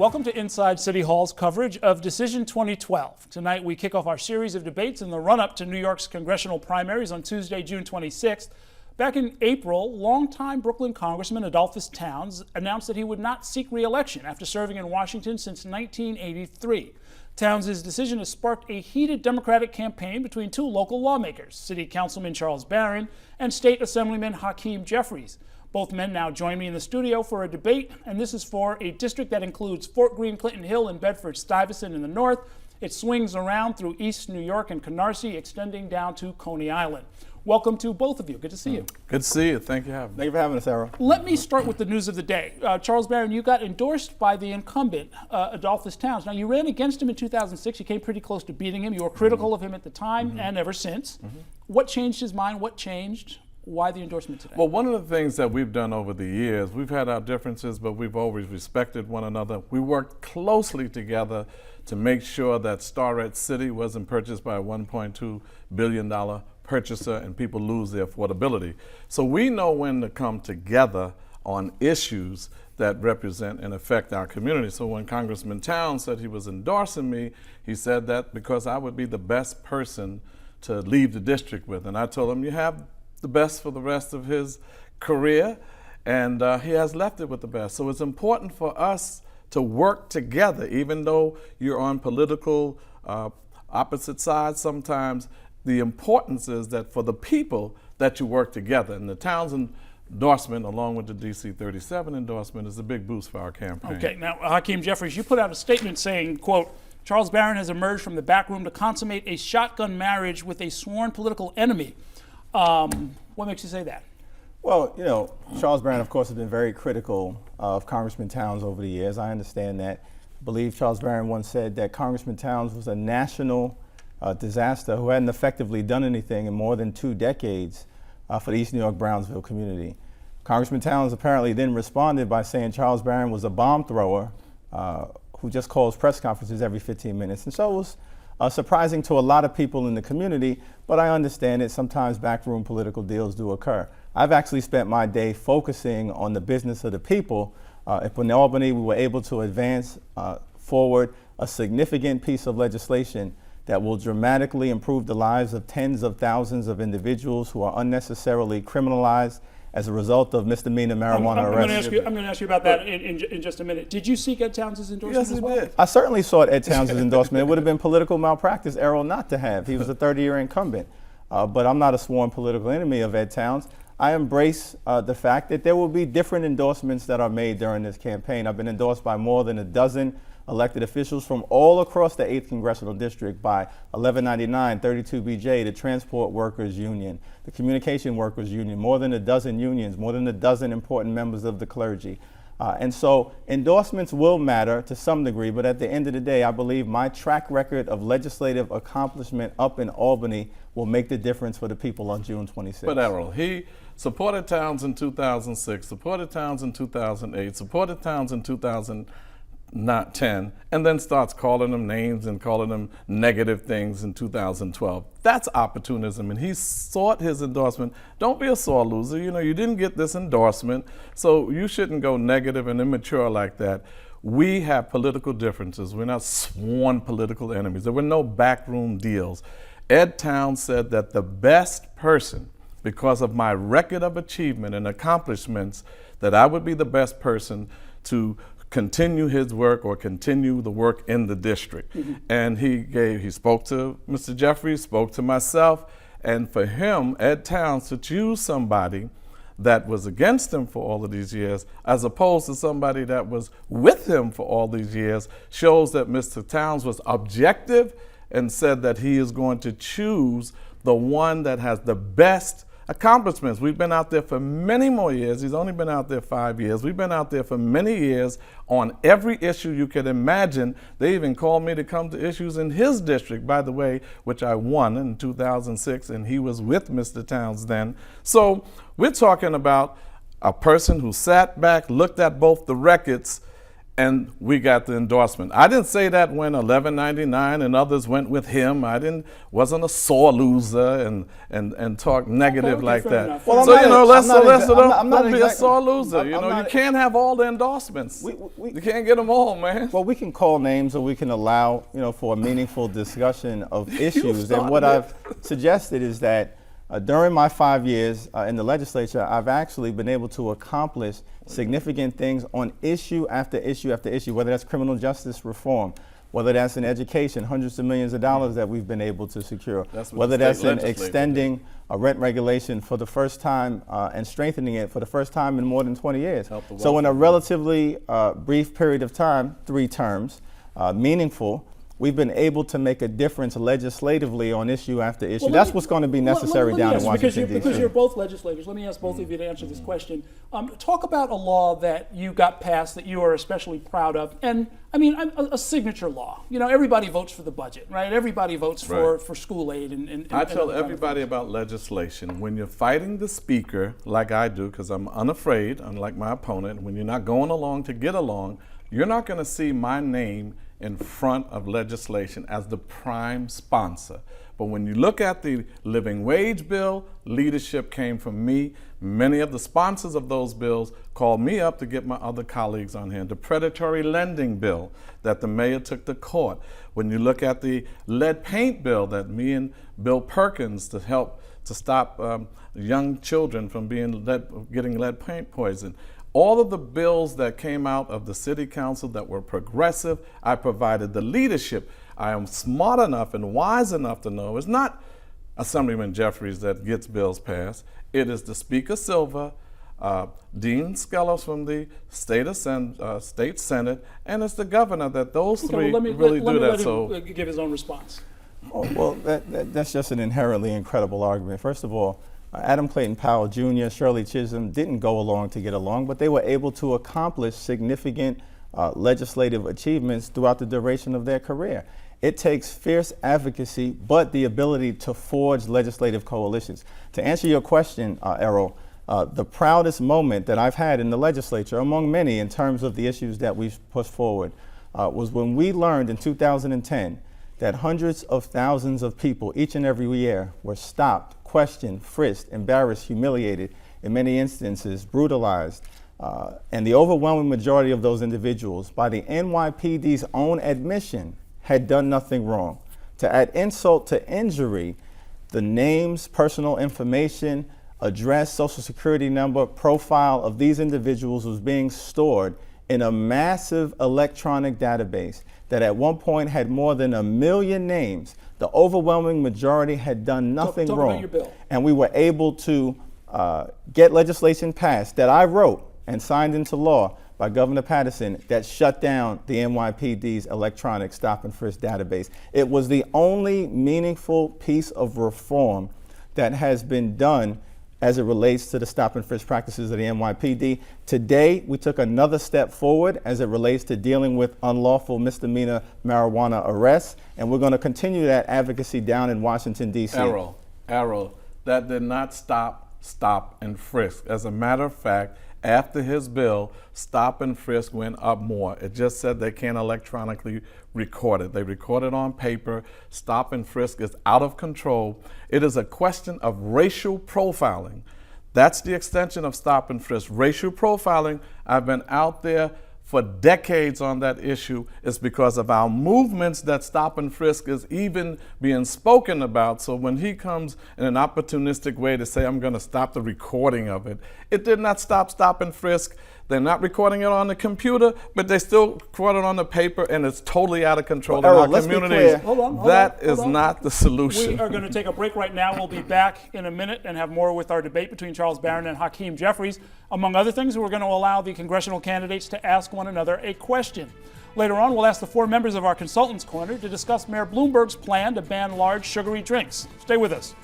Welcome to Inside City Hall's coverage of Decision 2012. Tonight we kick off our series of debates in the run-up to New York's congressional primaries on Tuesday, June 26th. Back in April, longtime Brooklyn Congressman Adolphus Towns announced that he would not seek re-election after serving in Washington since 1983. Towns' decision has sparked a heated Democratic campaign between two local lawmakers, City Councilman Charles Barron and State Assemblyman Hakeem Jeffries. Both men now join me in the studio for a debate, and this is for a district that includes Fort Greene, Clinton Hill, and Bedford-Stuyvesant in the north. It swings around through East New York and Canarsie, extending down to Coney Island. Welcome to both of you. Good to see you. Good to see you. Thank you for having me. Thank you for having us, Errol. Let me start with the news of the day. Charles Barron, you got endorsed by the incumbent, Adolphus Towns. Now, you ran against him in 2006. You came pretty close to beating him. You were critical of him at the time and ever since. What changed his mind? What changed? Why the endorsement today? Well, one of the things that we've done over the years, we've had our differences, but we've always respected one another. We worked closely together to make sure that Starrett City wasn't purchased by a $1.2 billion purchaser and people lose their affordability. So we know when to come together on issues that represent and affect our community. So when Congressman Towns said he was endorsing me, he said that because I would be the best person to leave the district with. And I told him, you have the best for the rest of his career, and he has left it with the best. So it's important for us to work together, even though you're on political opposite sides sometimes. The importance is that for the people that you work together, and the Towns endorsement along with the DC 37 endorsement is a big boost for our campaign. Okay, now Hakeem Jeffries, you put out a statement saying, quote, Charles Barron has emerged from the back room to consummate a shotgun marriage with a sworn political enemy. What makes you say that? Well, you know, Charles Barron, of course, has been very critical of Congressman Towns over the years. I understand that. I believe Charles Barron once said that Congressman Towns was a national disaster who hadn't effectively done anything in more than 2 decades for the East New York Brownsville community. Congressman Towns apparently then responded by saying Charles Barron was a bomb thrower who just calls press conferences every 15 minutes. And so it was surprising to a lot of people in the community, but I understand that sometimes backroom political deals do occur. I've actually spent my day focusing on the business of the people. In Albany, we were able to advance forward a significant piece of legislation that will dramatically improve the lives of tens of thousands of individuals who are unnecessarily criminalized as a result of misdemeanor marijuana arrests. I'm going to ask you about that in just a minute. Did you seek Ed Towns' endorsement as well? Yes, he did. I certainly sought Ed Towns' endorsement. It would have been political malpractice, Errol, not to have. He was a 30-year incumbent. But I'm not a sworn political enemy of Ed Towns. I embrace the fact that there will be different endorsements that are made during this campaign. I've been endorsed by more than a dozen elected officials from all across the 8th Congressional District by 1199, 32BJ, the Transport Workers Union, the Communication Workers Union, more than a dozen unions, more than a dozen important members of the clergy. And so endorsements will matter to some degree, but at the end of the day, I believe my track record of legislative accomplishment up in Albany will make the difference for the people on June 26th. But Errol, he supported Towns in 2006, supported Towns in 2008, supported Towns in 2010, and then starts calling them names and calling them negative things in 2012. That's opportunism, and he sought his endorsement. Don't be a sore loser. You know, you didn't get this endorsement, so you shouldn't go negative and immature like that. We have political differences. We're not sworn political enemies. There were no backroom deals. Ed Towns said that the best person, because of my record of achievement and accomplishments, that I would be the best person to continue his work or continue the work in the district. And he spoke to Mr. Jeffries, spoke to myself, and for him, Ed Towns, to choose somebody that was against him for all of these years, as opposed to somebody that was with him for all these years, shows that Mr. Towns was objective and said that he is going to choose the one that has the best accomplishments. We've been out there for many more years. He's only been out there 5 years. We've been out there for many years on every issue you could imagine. They even called me to come to issues in his district, by the way, which I won in 2006, and he was with Mr. Towns then. So we're talking about a person who sat back, looked at both the records, and we got the endorsement. I didn't say that when 1199 and others went with him. Wasn't a sore loser and talk negative Okay, like fair that. enough. Well, So I'm not don't be a sore loser. I'm You not- can't have all the endorsements. You can't get them all, man. Well, we can call names, or we can allow, for a meaningful discussion of issues. And what started I've suggested is that during my 5 years in the legislature, I've actually been able to accomplish significant things on issue after issue after issue, whether that's criminal justice reform, whether that's in education, hundreds of millions of dollars that we've been able to secure, That's what whether the that's state in legislature extending a rent regulation for the first time and strengthening it for the first time in more than 20 years. Help the So in a wealthy. relatively brief period of time, 3 terms, meaningful, we've been able to make a difference legislatively on issue after issue. Well, That's what's going to be necessary down in Washington, D.C. Because you're both legislators, let me ask both of you to answer this question. Talk about a law that you got passed that you are especially proud of, and a signature law. Everybody votes for the budget, right? Everybody votes for school aid. And I tell other kind of everybody things. about legislation. When you're fighting the speaker, like I do, because I'm unafraid, unlike my opponent, when you're not going along to get along, you're not going to see my name in front of legislation as the prime sponsor. But when you look at the living wage bill, leadership came from me. Many of the sponsors of those bills called me up to get my other colleagues on here. The predatory lending bill that the mayor took to court. When you look at the lead paint bill that me and Bill Perkins to help to stop young children from getting lead paint poison. All of the bills that came out of the city council that were progressive, I provided the leadership. I am smart enough and wise enough to know it's not Assemblyman Jeffries that gets bills passed. It is the Speaker Silva, Dean Skelos from the State Senate, and it's the governor that those three really do that. Let him give his own response. Oh, well, that's just an inherently incredible argument. First of all, Adam Clayton Powell Jr., Shirley Chisholm didn't go along to get along, but they were able to accomplish significant legislative achievements throughout the duration of their career. It takes fierce advocacy, but the ability to forge legislative coalitions. To answer your question, Errol, the proudest moment that I've had in the legislature, among many in terms of the issues that we've pushed forward, was when we learned in 2010 that hundreds of thousands of people each and every year were stopped, questioned, frisked, embarrassed, humiliated, in many instances brutalized. And the overwhelming majority of those individuals, by the NYPD's own admission, had done nothing wrong. To add insult to injury, the names, personal information, address, social security number, profile of these individuals was being stored in a massive electronic database that at one point had more than 1 million names. The overwhelming majority had done nothing Talk wrong. about your bill. And we were able to get legislation passed that I wrote and signed into law by Governor Patterson that shut down the NYPD's electronic stop and frisk database. It was the only meaningful piece of reform that has been done as it relates to the stop and frisk practices of the NYPD. Today, we took another step forward as it relates to dealing with unlawful misdemeanor marijuana arrests, and we're going to continue that advocacy down in Washington, D.C. Errol, that did not stop and frisk. As a matter of fact, after his bill, stop and frisk went up more. It just said they can't electronically record it. They record it on paper. Stop and frisk is out of control. It is a question of racial profiling. That's the extension of stop and frisk. Racial profiling, I've been out there for decades on that issue. It's because of our movements that stop and frisk is even being spoken about. So when he comes in an opportunistic way to say, I'm going to stop the recording of it, it did not stop and frisk. They're not recording it on the computer, but they still record it on the paper, and it's totally out of control Well, Errol, in our let's be communities. clear. Hold That on, is not the solution. We are going to take a break right now. We'll be back in a minute and have more with our debate between Charles Barron and Hakeem Jeffries. Among other things, we're going to allow the congressional candidates to ask one another a question. Later on, we'll ask the 4 members of our Consultants Corner to discuss Mayor Bloomberg's plan to ban large sugary drinks. Stay with us.